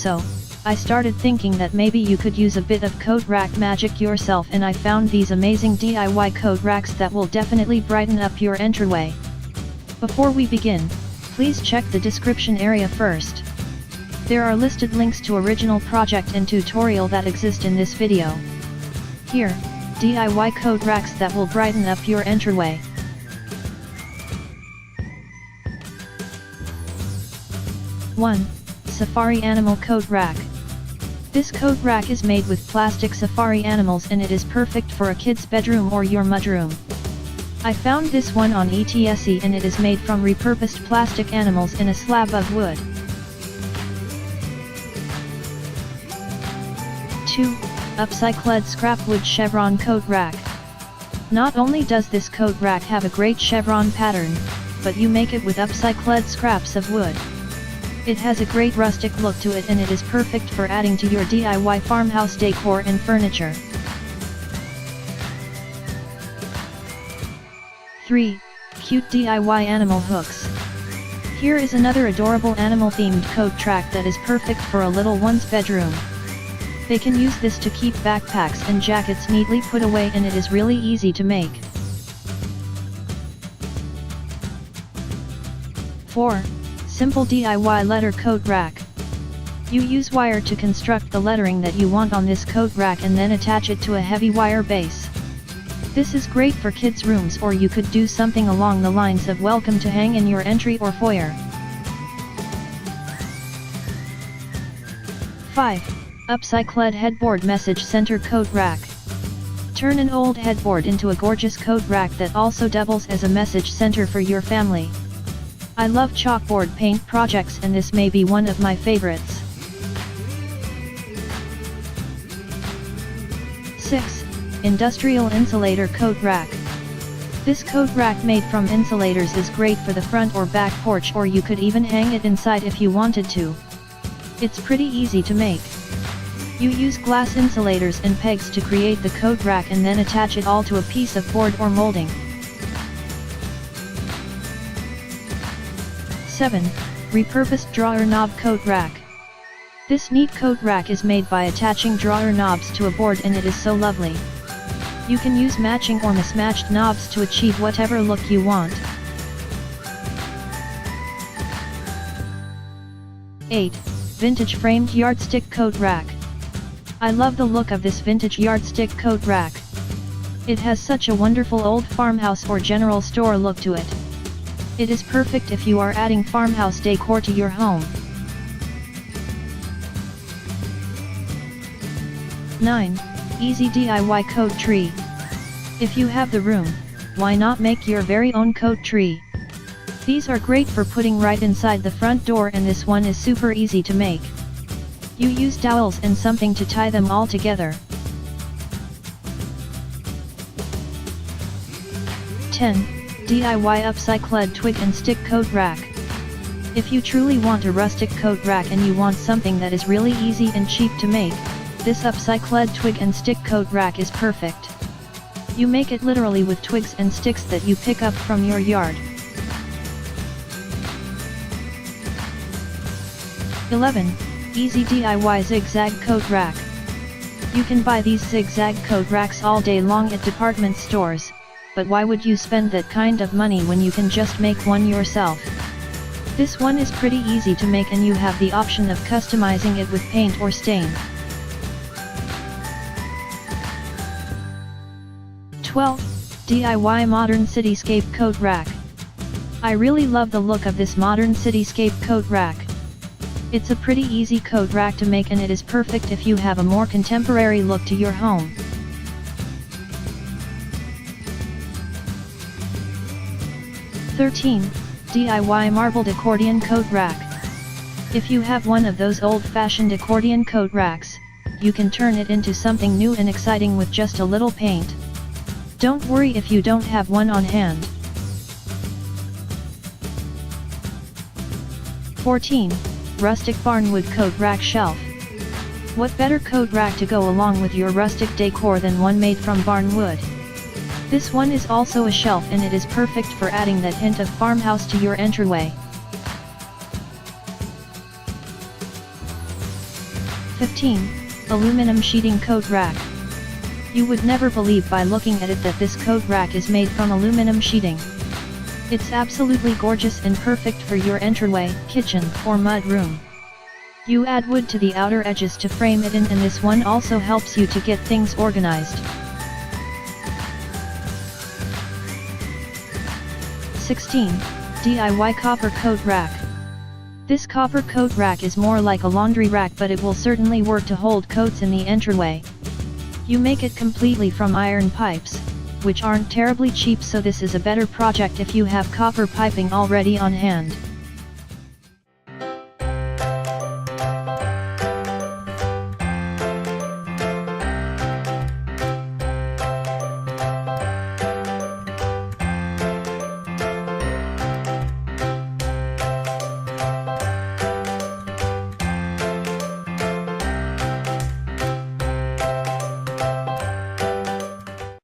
So, I started thinking that maybe you could use a bit of coat rack magic yourself, and I found these amazing DIY coat racks that will definitely brighten up your entryway. Before we begin, please check the description area first. There are listed links to original project and tutorial that exist in this video. Here, DIY coat racks that will brighten up your entryway. One, Safari Animal Coat Rack. This coat rack is made with plastic safari animals and it is perfect for a kid's bedroom or your mudroom. I found this one on Etsy and it is made from repurposed plastic animals in a slab of wood. 2. Upcycled Scrapwood Chevron Coat Rack. Not only does this coat rack have a great chevron pattern, but you make it with upcycled scraps of wood. It has a great rustic look to it and it is perfect for adding to your DIY farmhouse decor and furniture. 3. Cute DIY Animal Hooks. Here is another adorable animal-themed coat rack that is perfect for a little one's bedroom. They can use this to keep backpacks and jackets neatly put away and it is really easy to make. 4. Simple DIY Letter Coat Rack. You use wire to construct the lettering that you want on this coat rack and then attach it to a heavy wire base. This is great for kids' rooms, or you could do something along the lines of welcome to hang in your entry or foyer. 5. Upcycled Headboard Message Center Coat Rack. Turn an old headboard into a gorgeous coat rack that also doubles as a message center for your family. I love chalkboard paint projects and this may be one of my favorites. 6. Industrial Insulator Coat Rack. This coat rack made from insulators is great for the front or back porch, or you could even hang it inside if you wanted to. It's pretty easy to make. You use glass insulators and pegs to create the coat rack and then attach it all to a piece of board or molding. 7. Repurposed Drawer Knob Coat Rack. This neat coat rack is made by attaching drawer knobs to a board and it is so lovely. You can use matching or mismatched knobs to achieve whatever look you want. 8. Vintage Framed Yardstick Coat Rack. I love the look of this vintage yardstick coat rack. It has such a wonderful old farmhouse or general store look to it. It is perfect if you are adding farmhouse decor to your home. 9. Easy DIY Coat Tree. If you have the room, why not make your very own coat tree? These are great for putting right inside the front door and this one is super easy to make. You use dowels and something to tie them all together. 10. DIY Upcycled Twig and Stick Coat Rack. If you truly want a rustic coat rack and you want something that is really easy and cheap to make, this upcycled twig and stick coat rack is perfect. You make it literally with twigs and sticks that you pick up from your yard. 11. Easy DIY Zigzag Coat Rack. You can buy these zigzag coat racks all day long at department stores. But why would you spend that kind of money when you can just make one yourself? This one is pretty easy to make and you have the option of customizing it with paint or stain. 12. DIY Modern Cityscape Coat Rack. I really love the look of this modern cityscape coat rack. It's a pretty easy coat rack to make and it is perfect if you have a more contemporary look to your home. 13. DIY Marbled Accordion Coat Rack. If you have one of those old-fashioned accordion coat racks, you can turn it into something new and exciting with just a little paint. Don't worry if you don't have one on hand. 14. Rustic Barnwood Coat Rack Shelf. What better coat rack to go along with your rustic decor than one made from barnwood? This one is also a shelf and it is perfect for adding that hint of farmhouse to your entryway. 15. Aluminum sheeting coat rack. You would never believe by looking at it that this coat rack is made from aluminum sheeting. It's absolutely gorgeous and perfect for your entryway, kitchen, or mud room. You add wood to the outer edges to frame it in, and this one also helps you to get things organized. 16. DIY copper coat rack. This copper coat rack is more like a laundry rack, but it will certainly work to hold coats in the entryway. You make it completely from iron pipes, which aren't terribly cheap, so this is a better project if you have copper piping already on hand.